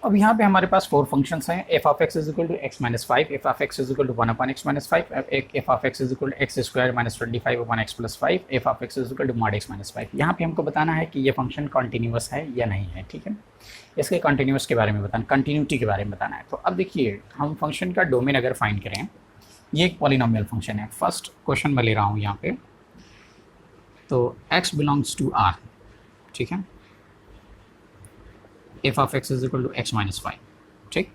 अब यहाँ पे हमारे पास 4 फंक्शंस हैं, F of X is equal to X minus 5, F of X is equal to 1 upon X minus 5, F of X is equal to X square minus 25 upon X plus 5, F of X is equal to mod X minus 5। यहाँ पे हमको बताना है कि ये function continuous है या नहीं है, ठीक है। इसके कॉन्टीन्यूअस के बारे में बताना, कंटिन्यूटी के बारे में बताना है। तो अब देखिए, हम फंक्शन का डोमेन अगर फाइंड करें, ये एक पॉलिनोमियल फंक्शन है। फर्स्ट क्वेश्चन मैं ले रहा हूँ यहाँ पे, तो x बिलोंग्स टू r, ठीक है। F of X is equal to X minus 5, ठीक।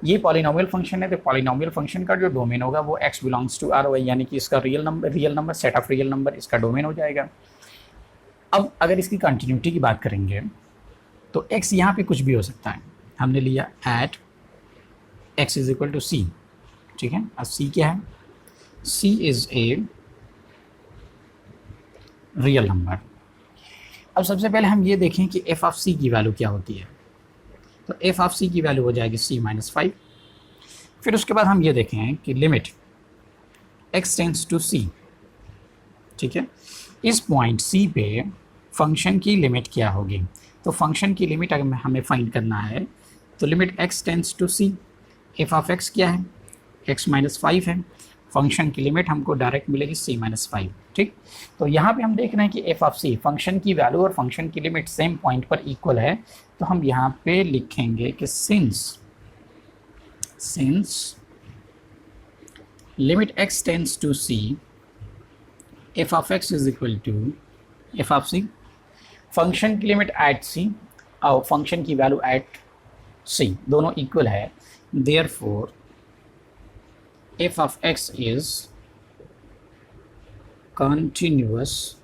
ये पॉलिनोमियल फंक्शन है, तो पॉलिनोमियल फंक्शन का जो डोमेन होगा वो x बिलोंग्स टू r, यानी कि इसका real number set of real number इसका डोमेन हो जाएगा। अब अगर इसकी कंटिन्यूटी की बात करेंगे तो x यहाँ पे कुछ भी हो सकता है। हमने लिया at x is equal to c, ठीक है। अब c क्या है? c is a real number. अब सबसे पहले हम ये देखें कि एफ ऑफ सी की वैल्यू क्या होती है। तो एफ ऑफ सी की वैल्यू हो जाएगी c माइनस 5। फिर उसके बाद हम ये देखें कि limit x tends to c, ठीक है। इस पॉइंट c पे फंक्शन की लिमिट क्या होगी? तो फंक्शन की लिमिट अगर हमें फाइंड करना है तो limit x tends to c, F of x क्या है? x माइनस 5 है। फंक्शन की लिमिट हमको डायरेक्ट मिलेगी c माइनस 5, ठीक। तो यहाँ पे हम देख रहे हैं कि एफ ऑफ सी फंक्शन की वैल्यू और फंक्शन की लिमिट सेम पॉइंट पर इक्वल है। तो हम यहाँ पे लिखेंगे कि since limit x tends to c, F of x is equal to F of c, function की लिमिट एट c और फंक्शन की वैल्यू एट c दोनों इक्वल है। Therefore f of x is continuous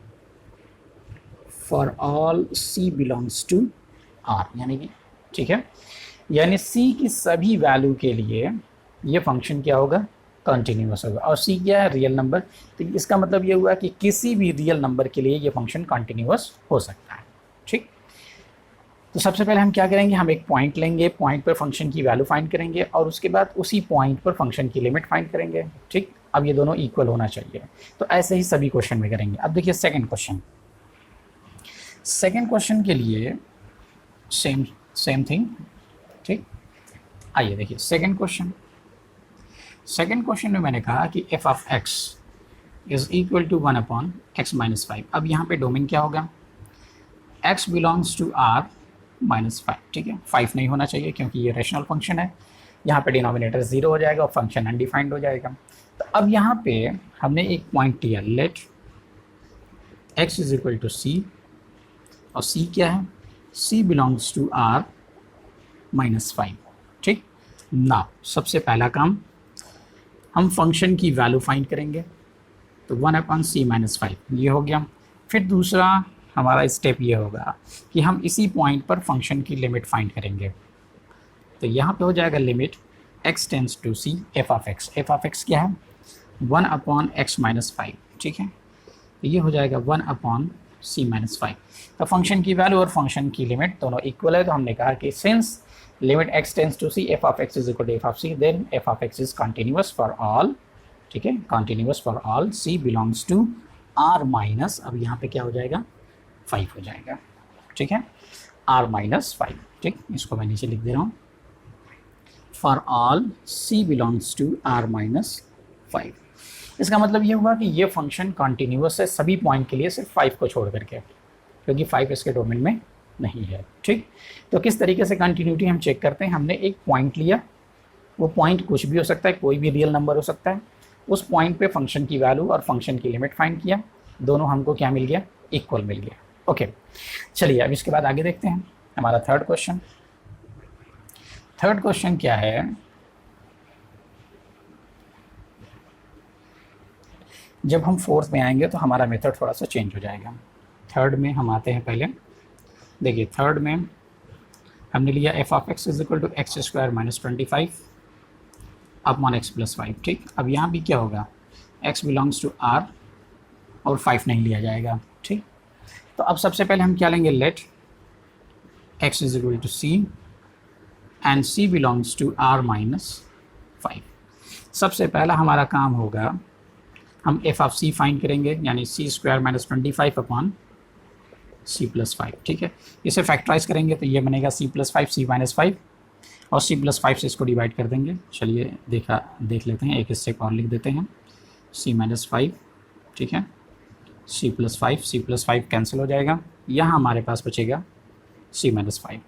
for all c belongs to r, यानी कि, ठीक है, यानी c की सभी वैल्यू के लिए ये फंक्शन क्या होगा? कंटिन्यूअस होगा। और c क्या है? Real number. तो इसका मतलब ये हुआ कि किसी भी रियल नंबर के लिए ये फंक्शन कंटिन्यूअस हो सकता है, ठीक। तो सबसे पहले हम क्या करेंगे, हम एक पॉइंट लेंगे, पॉइंट पर फंक्शन की वैल्यू फाइंड करेंगे और उसके बाद उसी पॉइंट पर फंक्शन की लिमिट फाइंड करेंगे, ठीक। अब ये दोनों इक्वल होना चाहिए। तो ऐसे ही सभी क्वेश्चन में करेंगे। अब देखिए सेकंड क्वेश्चन के लिए सेम थिंग, ठीक। आइए देखिए सेकंड क्वेश्चन में मैंने कहा कि F of X is equal to 1 upon X minus 5। अब यहाँ पे डोमेन क्या होगा? x belongs to r minus 5, ठीक है। 5 नहीं होना चाहिए क्योंकि ये रेशनल फंक्शन है। यहाँ पे डिनोमिनेटर 0 हो जाएगा और फंक्शन अनडिफाइंड हो जाएगा। तो अब यहाँ पे हमने एक पॉइंट लिया, let x is equal to c, और c क्या है? c belongs to r minus 5, ठीक। ना सबसे पहला काम हम फंक्शन की वैल्यू फाइंड करेंगे, तो 1 अपॉन c माइनस 5 ये हो गया। फिर दूसरा हमारा स्टेप ये होगा कि हम इसी पॉइंट पर फंक्शन की लिमिट फाइंड करेंगे। तो यहाँ पे हो जाएगा limit x tends to c, F of x क्या है? 1 अपॉन x माइनस 5, ठीक है। तो ये हो जाएगा 1 अपॉन c माइनस 5। तो फंक्शन की वैल्यू और फंक्शन की लिमिट दोनों इक्वल है। तो हमने कहा कि since limit x tends to c, F of x is equal to F of c, then F of x is continuous for all, ठीक है, continuous for all c belongs to r minus, अब यहाँ पे क्या हो जाएगा? 5 हो जाएगा, ठीक है, r माइनस 5, ठीक। इसको मैं नीचे लिख दे रहा हूँ, for all c belongs to r minus 5। इसका मतलब ये हुआ कि ये फंक्शन कंटिन्यूअस है सभी पॉइंट के लिए, सिर्फ 5 को छोड़ करके, क्योंकि 5 इसके डोमेन में नहीं है, ठीक। तो किस तरीके से कंटिन्यूटी हम चेक करते हैं? हमने एक पॉइंट लिया, वो पॉइंट कुछ भी हो सकता है, कोई भी रियल नंबर हो सकता है। उस पॉइंट पे फंक्शन की वैल्यू और फंक्शन की लिमिट फाइंड किया, दोनों हमको क्या मिल गया? इक्वल मिल गया। ओके, चलिए अब इसके बाद आगे देखते हैं हमारा थर्ड क्वेश्चन क्या है? जब हम फोर्थ में आएंगे तो हमारा मेथड थोड़ा सा चेंज हो जाएगा। थर्ड में हम आते हैं। पहले देखिए, थर्ड में हमने लिया F of X is equal to X square minus 25 upon X plus 5, ठीक। अब यहाँ भी क्या होगा? x बिलोंग्स टू r और 5 नहीं लिया जाएगा, ठीक। तो अब सबसे पहले हम क्या लेंगे? Let x is equal to c and c belongs to r minus 5। सबसे पहला हमारा काम होगा, हम एफ ऑफ c फाइंड करेंगे, यानी c square minus 25 upon C plus five, ठीक है। इसे फैक्टराइज करेंगे तो ये बनेगा C plus five C minus five, और सी प्लस फाइव से इसको डिवाइड कर देंगे। चलिए देख लेते हैं, एक स्टेप और लिख देते हैं, सी माइनस फाइव, ठीक है, सी प्लस फाइव कैंसिल हो जाएगा, यहाँ हमारे पास बचेगा सी माइनस फाइव।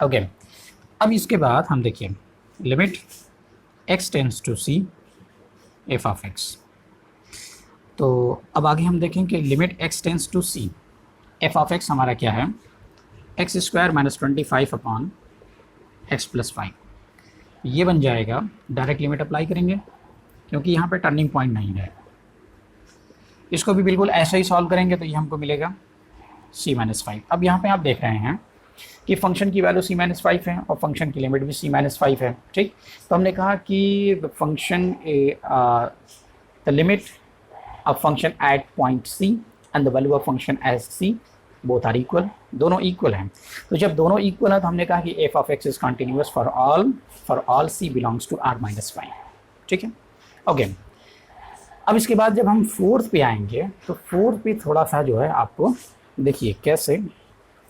ओके, अब इसके बाद हम देखिए limit X tends to C F of X. तो अब आगे हम देखें कि limit X tends to C F of X हमारा क्या है, X square minus 25 upon X plus five. ये बन जाएगा, डायरेक्ट लिमिट अप्लाई करेंगे क्योंकि यहाँ पे टर्निंग पॉइंट नहीं है। इसको भी बिल्कुल ऐसे ही सॉल्व करेंगे तो ये हमको मिलेगा सी माइनस फाइव। अब यहाँ पे आप देख रहे हैं कि फंक्शन की वैल्यू सी माइनस फाइव है और फंक्शन की लिमिट भी सी माइनस फाइव है, ठीक। तो हमने कहा कि function the limit of function at point C and the value of function as C both are equal, दोनों इक्वल हैं। तो जब दोनों इक्वल है तो हमने कहा कि F of X is continuous for all C belongs to R minus five, ठीक है। ओके, अब इसके बाद जब हम फोर्थ पे आएंगे तो फोर्थ पे थोड़ा सा जो है आपको देखिए कैसे,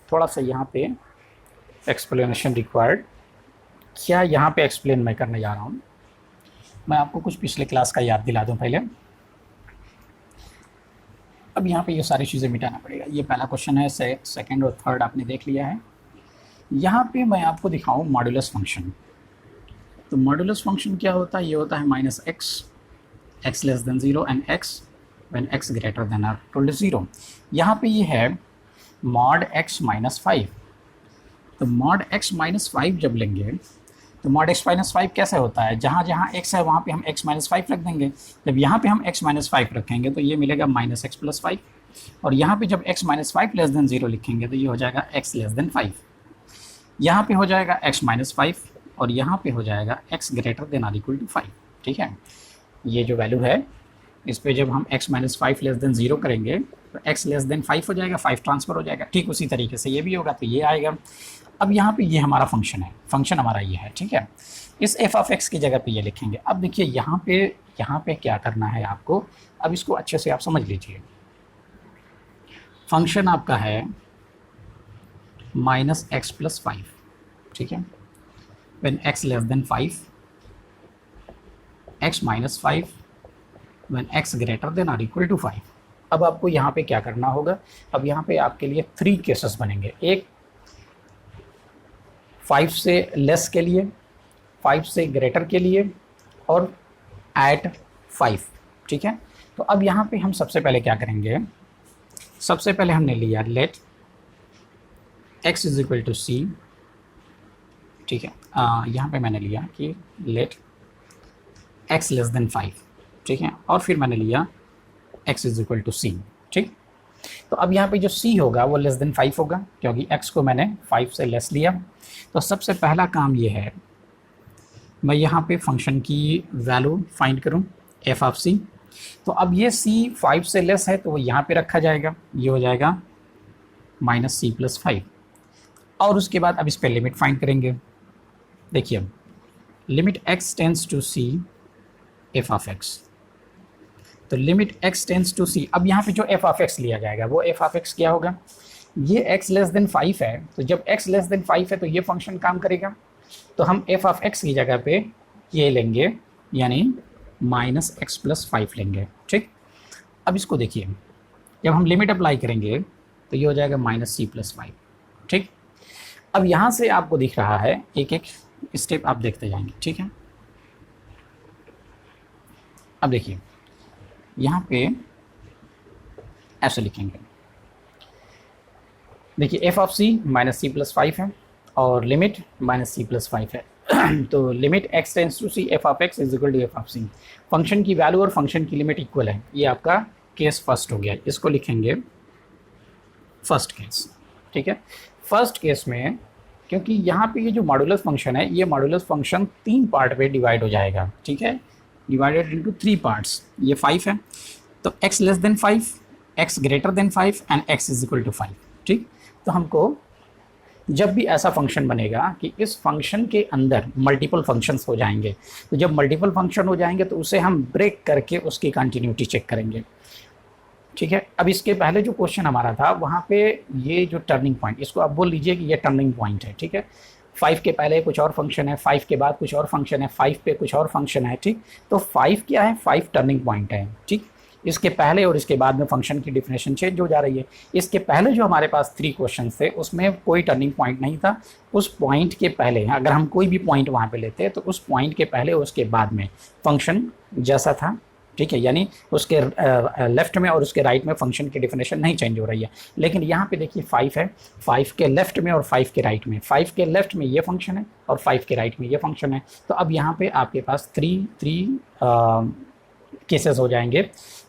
थोड़ा सा यहाँ पे एक्सप्लेनेशन रिक्वायर्ड। क्या यहाँ पे एक्सप्लेन मैं करने जा रहा हूँ, मैं आपको कुछ पिछले क्लास का याद दिला दूँ पहले। अब यहाँ पे ये सारी चीज़ें मिटाना पड़ेगा। ये पहला क्वेश्चन है, सेकंड और थर्ड आपने देख लिया है। यहाँ पे मैं आपको दिखाऊँ मॉडुलस फंक्शन। तो मॉडुलस फंक्शन क्या होता है, ये होता है minus X less than zero and X when X greater than or equal to zero. यहाँ पे ये है मॉड एक्स माइनस फाइव। तो मॉड एक्स माइनस फाइव जब लेंगे तो मॉड एक्स माइनस फाइव कैसे होता है, जहाँ जहाँ एक्स है वहाँ पे हम एक्स माइनस फाइव रख देंगे। जब यहाँ पे हम एक्स माइनस फाइव रखेंगे तो ये मिलेगा माइनस एक्स प्लस फाइव, और यहाँ पे जब x minus five less than zero लिखेंगे तो ये हो जाएगा एक्स लेस देन फाइव। यहाँ पे हो जाएगा एक्स माइनस फाइव और यहाँ पे हो जाएगा X greater than or equal to five, ठीक है। ये जो वैल्यू है इस पर जब हम x minus five less than zero करेंगे तो एक्स लेस देन फाइव हो जाएगा, फाइव ट्रांसफ़र हो जाएगा। ठीक उसी तरीके से ये भी होगा तो ये आएगा। अब यहाँ पे ये हमारा फंक्शन है, फंक्शन हमारा ये है, ठीक है। इस एफ ऑफ एक्स की जगह पे ये लिखेंगे। अब देखिए यहाँ पे क्या करना है आपको, अब इसको अच्छे से आप समझ लीजिए। फंक्शन आपका है माइनस एक्स प्लस फाइव, ठीक है, when X less than five, X minus five when X greater than or equal to five. अब आपको यहाँ पे क्या करना होगा, अब यहाँ पे आपके लिए 3 केसेस बनेंगे। एक 5 से लेस के लिए, 5 से ग्रेटर के लिए, और एट 5, ठीक है। तो अब यहाँ पे हम सबसे पहले क्या करेंगे, सबसे पहले हमने लिया let x is equal to c, ठीक है। यहाँ पे मैंने लिया कि लेट x लेस देन 5, ठीक है, और फिर मैंने लिया x is equal to c, ठीक। तो अब यहाँ पे जो c होगा वो लेस देन 5 होगा क्योंकि x को मैंने 5 से लेस लिया। तो सबसे पहला काम ये है, मैं यहाँ पे फंक्शन की वैल्यू फाइंड करूँ f ऑफ c। तो अब ये c 5 से लेस है तो वो यहाँ पे रखा जाएगा, ये हो जाएगा माइनस सी प्लस फाइव। और उसके बाद अब इस पर लिमिट फाइंड करेंगे। देखिए अब limit x tends to c f of x। तो limit x tends to c, अब यहाँ पे जो f ऑफ x लिया जाएगा वो f ऑफ x क्या होगा, ये x लेस देन 5 है। तो जब x लेस देन 5 है तो ये फंक्शन काम करेगा। तो हम f ऑफ x की जगह पे ये लेंगे, यानी माइनस एक्स प्लस 5 लेंगे, ठीक। अब इसको देखिए, जब हम लिमिट अप्लाई करेंगे तो ये हो जाएगा माइनस सी प्लस 5, ठीक। अब यहाँ से आपको दिख रहा है, एक एक स्टेप आप देखते जाएंगे, ठीक है। अब देखिए यहाँ पे ऐसे लिखेंगे, देखिए F of C minus C plus 5 है और लिमिट माइनस सी प्लस 5 है। तो limit x tends to C F of X is equal to F of C. Function की वैल्यू और फंक्शन की लिमिट इक्वल है। ये आपका केस फर्स्ट हो गया, इसको लिखेंगे फर्स्ट केस, ठीक है। फर्स्ट केस में क्योंकि यहाँ पे ये जो मॉडुलस फंक्शन है, ये मॉडुलस फंक्शन 3 पार्ट पे डिवाइड हो जाएगा, ठीक है, डिवाइडेड इनटू 3 पार्ट्स। ये 5 है तो x less than 5, x greater than 5 and x is equal to 5, ठीक। तो हमको जब भी ऐसा फंक्शन बनेगा कि इस फंक्शन के अंदर मल्टीपल फंक्शंस हो जाएंगे, तो जब मल्टीपल फंक्शन हो जाएंगे तो उसे हम ब्रेक करके उसकी कंटिन्यूटी चेक करेंगे। ठीक है। अब इसके पहले जो क्वेश्चन हमारा था वहाँ पे ये जो टर्निंग पॉइंट, इसको आप बोल लीजिए कि ये टर्निंग पॉइंट है, ठीक है। 5 के पहले कुछ और फंक्शन है, 5 के बाद कुछ और फंक्शन है, 5 पे कुछ और फंक्शन है, ठीक। तो 5 क्या है, 5 टर्निंग पॉइंट है, ठीक। इसके पहले और इसके बाद में फंक्शन की डिफिनेशन चेंज हो जा रही है। इसके पहले जो हमारे पास 3 क्वेश्चन थे उसमें कोई टर्निंग पॉइंट नहीं था। उस पॉइंट के पहले अगर हम कोई भी पॉइंट वहाँ पे लेते हैं तो उस पॉइंट के पहले और उसके बाद में फंक्शन जैसा था, ठीक है, यानी उसके लेफ्ट में और उसके राइट में फंक्शन की डिफिनेशन नहीं चेंज हो रही है। लेकिन यहाँ पे देखिए 5 है, 5 के लेफ्ट में और 5 के राइट में, 5 के लेफ्ट में ये फंक्शन है और 5 के राइट में ये फंक्शन है। तो अब यहाँ पे आपके पास 3 केसेस हो जाएंगे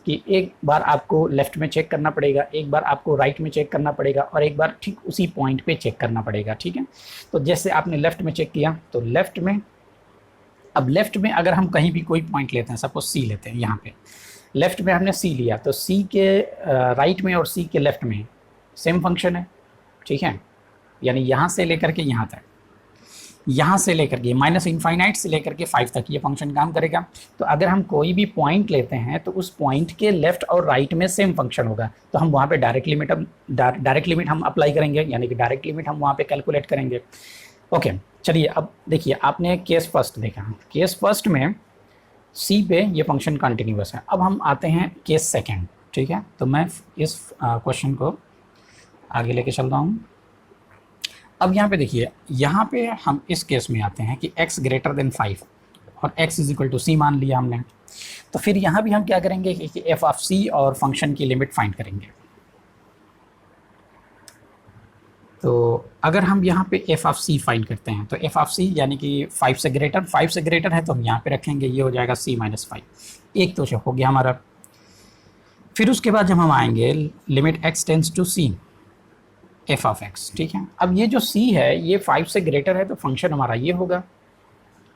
कि एक बार आपको लेफ्ट में चेक करना पड़ेगा, एक बार आपको राइट में चेक करना पड़ेगा और एक बार ठीक उसी पॉइंट पे चेक करना पड़ेगा, ठीक है। तो जैसे आपने लेफ्ट में चेक किया तो लेफ्ट में, अब लेफ्ट में अगर हम कहीं भी कोई पॉइंट लेते हैं, सपोज सी लेते हैं, यहाँ पे लेफ्ट में हमने सी लिया तो सी के राइट में और सी के लेफ्ट में सेम फंक्शन है, ठीक है। यानी यहाँ से लेकर के यहाँ तक, यहाँ से लेकर के माइनस इनफाइनाइट से लेकर के 5 तक ये फंक्शन काम करेगा। तो अगर हम कोई भी पॉइंट लेते हैं तो उस पॉइंट के लेफ्ट और राइट में सेम फंक्शन होगा, तो हम वहाँ पे डायरेक्ट लिमिट हम अप्लाई करेंगे, यानी कि डायरेक्ट लिमिट हम वहाँ पे कैलकुलेट करेंगे। ओके, चलिए अब देखिए, आपने केस फर्स्ट देखा, केस फर्स्ट में सी पे ये फंक्शन कंटिन्यूअस है। अब हम आते हैं केस सेकेंड, ठीक है। तो मैं इस क्वेश्चन को आगे लेके चल रहा हूँ। अब यहाँ पे देखिए, यहाँ पे हम इस केस में आते हैं कि x ग्रेटर देन 5 और x इज इक्वल टू सी मान लिया हमने। तो फिर यहाँ भी हम क्या करेंगे कि एफ ऑफ सी और फंक्शन की लिमिट फाइंड करेंगे। तो अगर हम यहाँ पे एफ ऑफ सी फाइंड करते हैं तो एफ ऑफ सी यानी कि 5 से ग्रेटर है तो हम यहाँ पे रखेंगे, ये हो जाएगा c माइनस 5। एक तो हो गया हमारा। फिर उसके बाद जब हम आएंगे limit x tends to c F of X, ठीक है। अब ये जो c है ये 5 से ग्रेटर है तो फंक्शन हमारा ये होगा,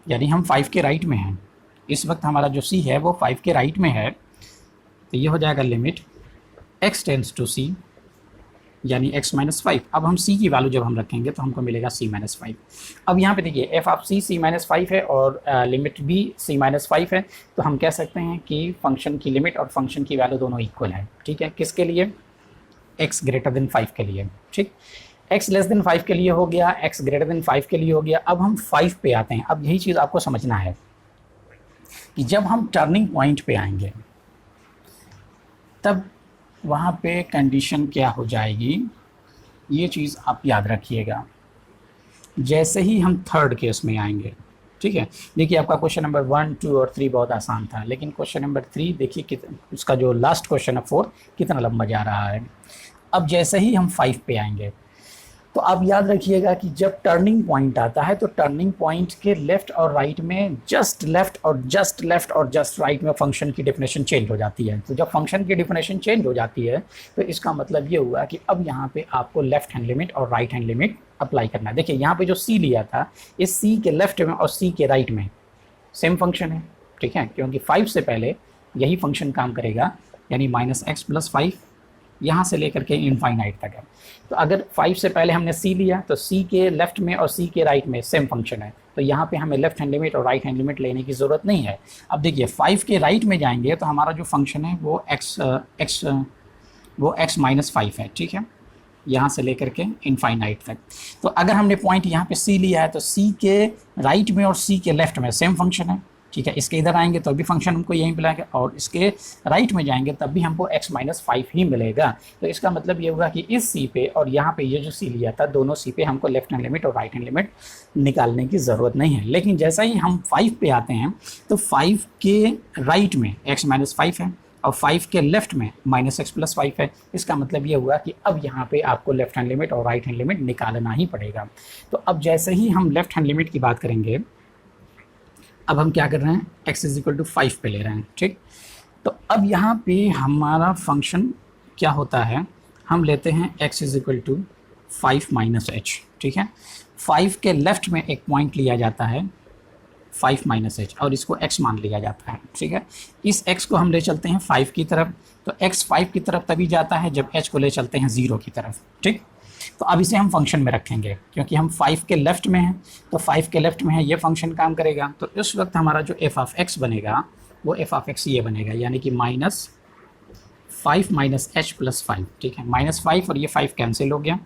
यानी हम 5 के राइट में हैं। इस वक्त हमारा जो c है वो 5 के राइट में है, तो ये हो जाएगा limit x tends to c यानी x माइनस 5। अब हम c की वैल्यू जब हम रखेंगे तो हमको मिलेगा c माइनस 5। अब यहाँ पे देखिए एफ ऑफ c माइनस 5 है और लिमिट भी c माइनस 5 है, तो हम कह सकते हैं कि फंक्शन की लिमिट और फंक्शन की वैल्यू दोनों इक्वल है, ठीक है। किसके लिए, x ग्रेटर देन 5 के लिए, ठीक। x लेस देन 5 के लिए हो गया, x ग्रेटर देन 5 के लिए हो गया। अब हम 5 पे आते हैं। अब यही चीज़ आपको समझना है कि जब हम टर्निंग पॉइंट पे आएंगे तब वहाँ पे कंडीशन क्या हो जाएगी, ये चीज़ आप याद रखिएगा। जैसे ही हम थर्ड केस में आएंगे, ठीक है। देखिए आपका क्वेश्चन नंबर 1, 2 और 3 बहुत आसान था, लेकिन क्वेश्चन नंबर 3 देखिए उसका जो लास्ट क्वेश्चन है 4 कितना लंबा जा रहा है। अब जैसे ही हम 5 पे आएंगे तो आप याद रखिएगा कि जब टर्निंग पॉइंट आता है तो टर्निंग पॉइंट के लेफ्ट और राइट में जस्ट लेफ्ट और जस्ट राइट में फंक्शन की डेफिनेशन चेंज हो जाती है। तो जब फंक्शन की डेफिनेशन चेंज हो जाती है तो इसका मतलब ये हुआ कि अब यहाँ पे आपको लेफ्ट हैंड लिमिट और राइट हैंड लिमिट अप्लाई करना है। देखिए यहाँ पे जो सी लिया था, इस सी के लेफ्ट में और सी के राइट में सेम फंक्शन है, ठीक है, क्योंकि 5 से पहले यही फंक्शन काम करेगा, यानी माइनस एक्स प्लस 5 यहाँ से लेकर के इनफाइनाइट तक है। तो अगर 5 से पहले हमने c लिया तो c के लेफ्ट में और c के राइट में सेम फंक्शन है, तो यहाँ पे हमें लेफ्ट हैंड लिमिट और राइट हैंड लिमिट लेने की ज़रूरत नहीं है। अब देखिए 5 के राइट में जाएंगे तो हमारा जो फंक्शन है वो x माइनस 5 है, ठीक है, यहाँ से लेकर के इनफाइनाइट तक। तो अगर हमने पॉइंट यहाँ पे c लिया है तो c के राइट में और c के लेफ्ट में सेम फंक्शन है, ठीक है। इसके इधर आएंगे तो भी फंक्शन हमको यही मिलेगा और इसके राइट में जाएंगे तब भी हमको x माइनस 5 ही मिलेगा। तो इसका मतलब ये होगा कि इस c पे और यहाँ पे ये जो c लिया था, दोनों c पे हमको लेफ्ट हैंड लिमिट और राइट हैंड लिमिट निकालने की ज़रूरत नहीं है। लेकिन जैसा ही हम 5 पे आते हैं तो 5 के राइट में x माइनस 5 है और 5 के लेफ्ट में माइनस एक्स प्लस 5 है। इसका मतलब ये हुआ कि अब यहाँ पे आपको लेफ्ट हैंड लिमिट और राइट हैंड लिमिट निकालना ही पड़ेगा। तो अब जैसे ही हम लेफ्ट हैंड लिमिट की बात करेंगे, अब हम क्या कर रहे हैं, x इज इक्वल टू 5 पे ले रहे हैं, ठीक। तो अब यहाँ पे हमारा फंक्शन क्या होता है, हम लेते हैं x is equal to 5 minus H, ठीक है। 5 के लेफ्ट में एक पॉइंट लिया जाता है 5 माइनस एच और इसको x मान लिया जाता है, ठीक है। इस x को हम ले चलते हैं 5 की तरफ, तो x 5 की तरफ तभी जाता है जब h को ले चलते हैं 0 की तरफ, ठीक। तो अब इसे हम फंक्शन में रखेंगे क्योंकि हम 5 के लेफ्ट में हैं, तो 5 के लेफ्ट में है ये फंक्शन काम करेगा। तो इस वक्त हमारा जो एफ ऑफ एक्स बनेगा वो एफ ऑफ एक्स ये बनेगा, यानी कि माइनस 5 माइनस एच प्लस 5, ठीक है, -5 और ये 5 कैंसिल हो गया,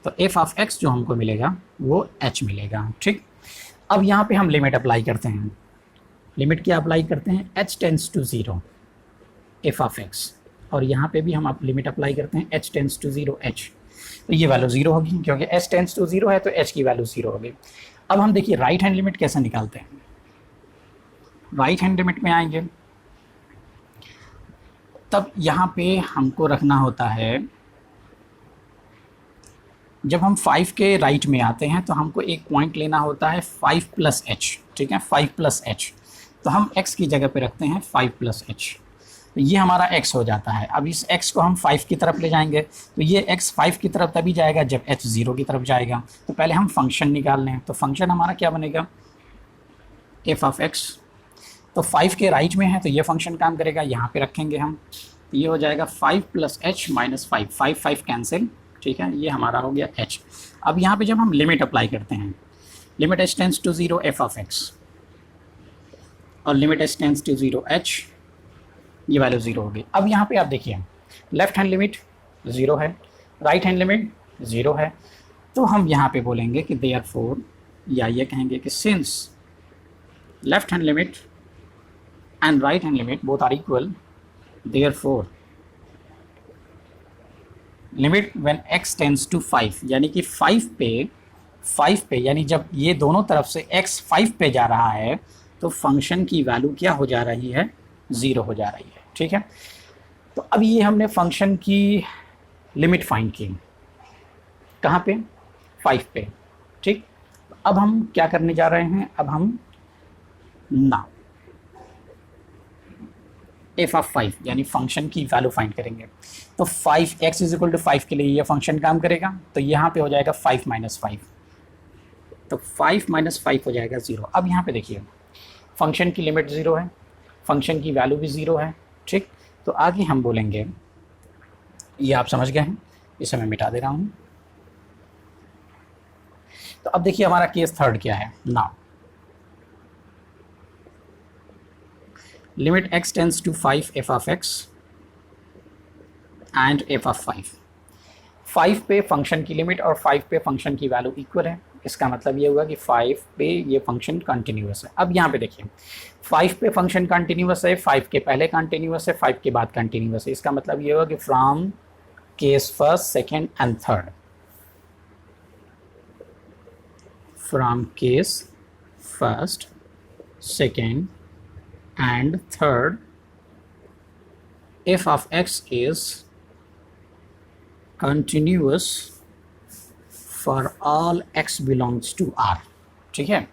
तो एफ ऑफ एक्स जो हमको मिलेगा वो एच मिलेगा, ठीक। अब यहाँ पे हम लिमिट अप्लाई करते हैं, लिमिट क्या अप्लाई करते हैं, h tends to 0 F of X, और यहाँ पे भी हम लिमिट अप्लाई करते हैं h टेंस टू 0 h, तो ये वैल्यू 0 होगी क्योंकि h टेंस टू 0 है तो h की वैल्यू 0 होगी। अब हम देखिए राइट हैंड लिमिट कैसे निकालते हैं, राइट हैंड लिमिट में आएंगे तब यहाँ पे हमको रखना होता है, जब हम 5 के राइट में आते हैं तो हमको एक पॉइंट लेना होता है 5 प्लस एच, ठीक है, 5 प्लस एच, तो हम x की जगह पे रखते हैं 5 प्लस एच, तो ये हमारा x हो जाता है। अब इस x को हम 5 की तरफ ले जाएंगे तो ये x 5 की तरफ तभी जाएगा जब h 0 की तरफ जाएगा, तो पहले हम फंक्शन निकाल लें, तो फंक्शन हमारा क्या बनेगा, एफ ऑफ x, तो 5 के राइट में है तो ये फंक्शन काम करेगा, यहाँ पे रखेंगे हम, तो ये हो जाएगा 5 प्लस एच माइनस 5, 5 कैंसिल, ठीक है, ये हमारा हो गया h। अब यहाँ पे जब हम लिमिट अप्लाई करते हैं, limit h tends to 0 F of x और limit h tends to 0 h, ये वैल्यू 0 होगी। अब यहाँ पे आप देखिए लेफ्ट हैंड लिमिट 0 है, राइट हैंड लिमिट 0 है, तो हम यहाँ पे बोलेंगे कि देयरफॉर, या ये कहेंगे कि since left hand limit and right hand limit both are equal, therefore limit when x tends to 5, यानी कि 5 पे यानी जब ये दोनों तरफ से x 5 पे जा रहा है तो फंक्शन की वैल्यू क्या हो जा रही है, 0 हो जा रही है, ठीक है। तो अब ये हमने फंक्शन की लिमिट फाइंड की, कहाँ पे, 5 पे, ठीक। अब हम क्या करने जा रहे हैं, अब हम ना एफ ऑफ 5 यानी फंक्शन की वैल्यू फाइंड करेंगे, तो 5x इज इक्वल टू 5 के लिए ये फंक्शन काम करेगा, तो यहाँ पे हो जाएगा 5 माइनस 5, तो 5 माइनस 5 हो जाएगा 0। अब यहाँ पे देखिए फंक्शन की लिमिट 0 है, फंक्शन की वैल्यू भी 0 है, ठीक। तो आगे हम बोलेंगे, ये आप समझ गए हैं, इसे मैं मिटा दे रहा हूँ। तो अब देखिए हमारा केस थर्ड क्या है, now limit x tends to 5 F of x and F of 5 पे फंक्शन की लिमिट और 5 पे फंक्शन की वैल्यू इक्वल है, इसका मतलब ये हुआ कि 5 पे ये फंक्शन कंटिन्यूअस है। अब यहाँ पे देखिए 5 पे फंक्शन कंटिन्यूअस है, 5 के पहले कंटिन्यूअस है, 5 के बाद कंटिन्यूअस है, इसका मतलब ये हुआ कि from case first second and third, from case first second and third f of x is continuous for all x belongs to R, ठीक है।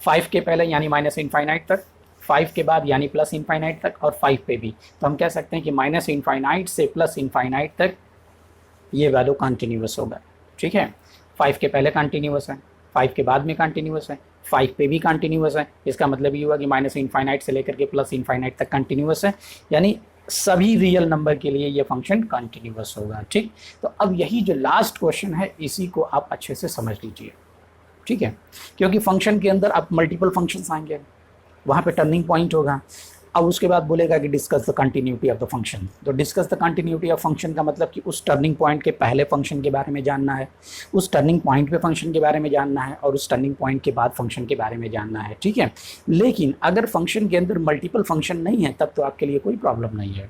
5 के पहले यानी माइनस इनफाइनाइट तक, 5 के बाद यानी प्लस इनफाइनाइट तक, और 5 पे भी, तो हम कह सकते हैं कि माइनस इनफाइनाइट से प्लस इनफाइनाइट तक ये वैल्यू कंटिन्यूअस होगा, ठीक है। 5 के पहले कंटिन्यूअस है, 5 के बाद में कंटिन्यूअस है, 5 पे भी कंटिन्यूअस है, इसका मतलब ये हुआ कि माइनस इनफाइनाइट से लेकर के प्लस इनफाइनाइट तक कंटिन्यूअस है, यानी सभी रियल नंबर के लिए ये फंक्शन कंटिन्यूअस होगा, ठीक। तो अब यही जो लास्ट क्वेश्चन है इसी को आप अच्छे से समझ लीजिए, ठीक है, क्योंकि फंक्शन के अंदर अब मल्टीपल फंक्शंस आएंगे, वहाँ पे टर्निंग पॉइंट होगा। अब उसके बाद बोलेगा कि discuss the continuity of the function, तो discuss the continuity of function का मतलब कि उस टर्निंग पॉइंट के पहले फंक्शन के बारे में जानना है, उस टर्निंग पॉइंट पे फंक्शन के बारे में जानना है, और उस टर्निंग पॉइंट के बाद फंक्शन के बारे में जानना है, ठीक है। लेकिन अगर फंक्शन के अंदर मल्टीपल फंक्शन नहीं है तब तो आपके लिए कोई प्रॉब्लम नहीं है,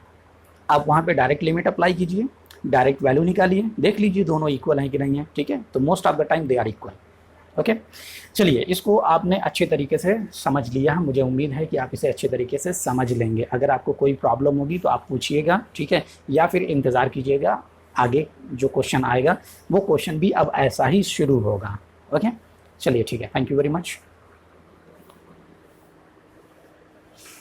आप वहाँ पर डायरेक्ट लिमिट अप्लाई कीजिए, डायरेक्ट वैल्यू निकालिए, देख लीजिए दोनों इक्वल हैं कि नहीं है, ठीक है। तो most of the time they are equal, okay. चलिए इसको आपने अच्छे तरीके से समझ लिया, मुझे उम्मीद है कि आप इसे अच्छे तरीके से समझ लेंगे। अगर आपको कोई प्रॉब्लम होगी तो आप पूछिएगा, ठीक है, या फिर इंतज़ार कीजिएगा, आगे जो क्वेश्चन आएगा वो क्वेश्चन भी अब ऐसा ही शुरू होगा, ओके। चलिए ठीक है, थैंक यू वेरी मच।